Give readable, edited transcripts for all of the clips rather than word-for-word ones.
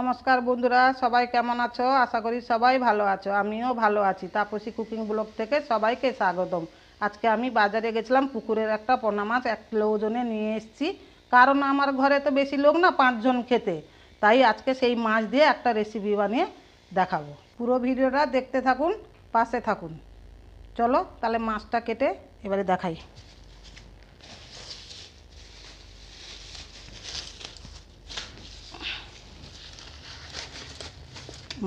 নমস্কার বন্ধুরা, সবাই কেমন আছো? আশা করি সবাই ভালো আছো। আমিও ভালো আছি। তাপসী কুকিং ব্লগ থেকে সবাইকে স্বাগতম। আজকে আমি বাজারে গেছিলাম, পুকুরের একটা পোনা মাছ 1 কিলো ওজনে নিয়ে এসেছি। কারণ আমার ঘরে তো বেশি লোক না, 5 জন খেতে, তাই আজকে সেই মাছ দিয়ে একটা রেসিপি বানিয়ে দেখাবো। পুরো ভিডিওটা দেখতে থাকুন, পাশে থাকুন। চলো তাহলে মাছটা কেটে এবারে দেখাই।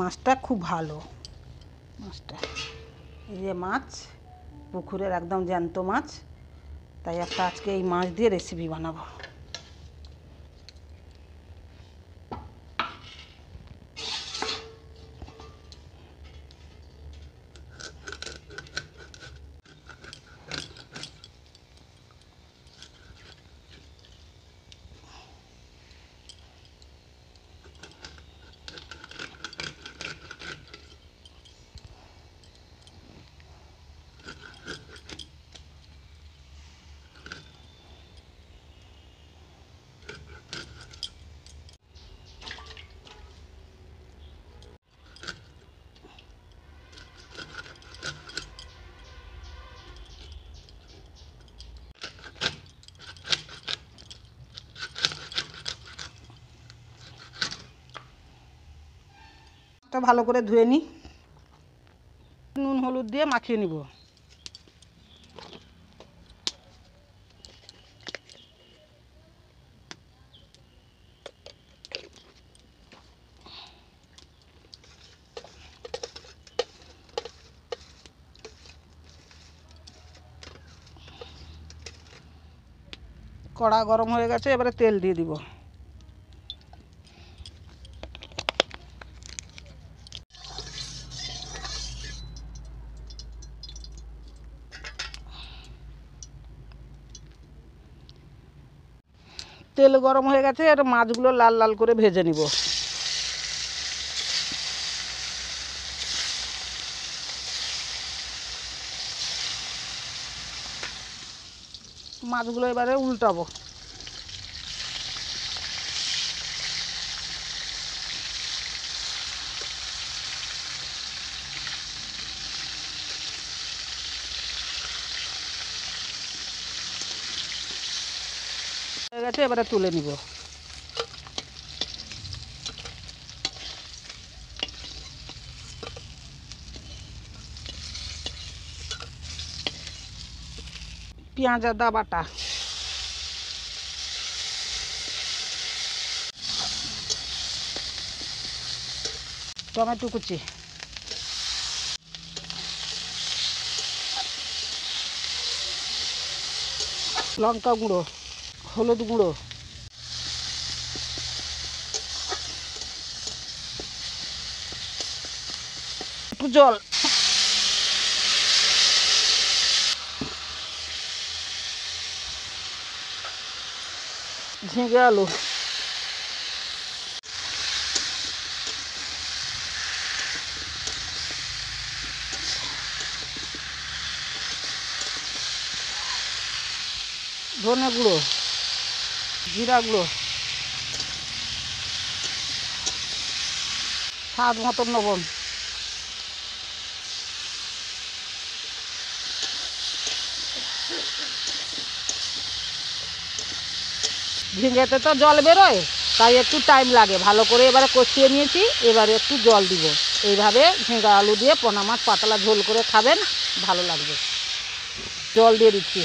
মাছটা খুব ভালো। মাছটা এই যে মাছ, পুকুরের একদম জ্যান্ত মাছ, তাই একটা আজকে এই মাছ দিয়ে রেসিপি বানাবো। মাছটা ভালো করে ধুয়ে নিই, নুন হলুদ দিয়ে মাখিয়ে নিব। কড়া গরম হয়ে গেছে, এবারে তেল দিয়ে দিব। তেল গরম হয়ে গেছে, আর মাছগুলো লাল লাল করে ভেজে নিব। মাছগুলো এবারে উল্টাবো। হয়ে গেছে, এবারে তুলে নিব। পেঁয়াজ আদা বাটা, টমেটো কুচি, লঙ্কা গুঁড়ো, হলুদ গুঁড়ো, একটু জল, ঝিঙে আলু, ধনে গুঁড়ো, জিরা গুঁড়ো, স্বাদ মতো লবণ। ঝিঙেতে তো জল বেরোয়, তাই একটু টাইম লাগে। ভালো করে এবারে কষিয়ে নিয়েছি, এবারে একটু জল দিব। এইভাবে ঝিঙে আলু দিয়ে পোনা মাছ পাতলা ঝোল করে খাবেন, ভালো লাগবে। জল দিয়ে দিচ্ছি।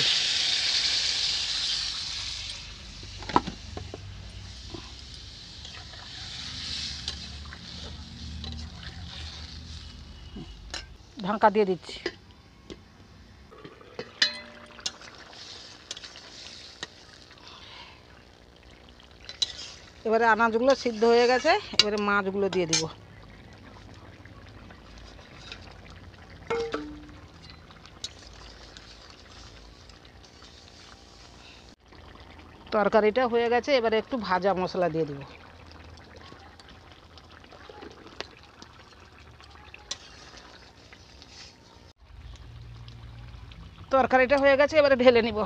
ঢাকা দিয়ে দিচ্ছি। এবারে আনাজগুলো সিদ্ধ হয়ে গেছে, এবারে মাছগুলো দিয়ে দিব। তরকারিটা হয়ে গেছে, এবারে একটু ভাজা মশলা দিয়ে দিব। তরকারিটা হয়ে গেছে, এবারে ঢেলে নিব।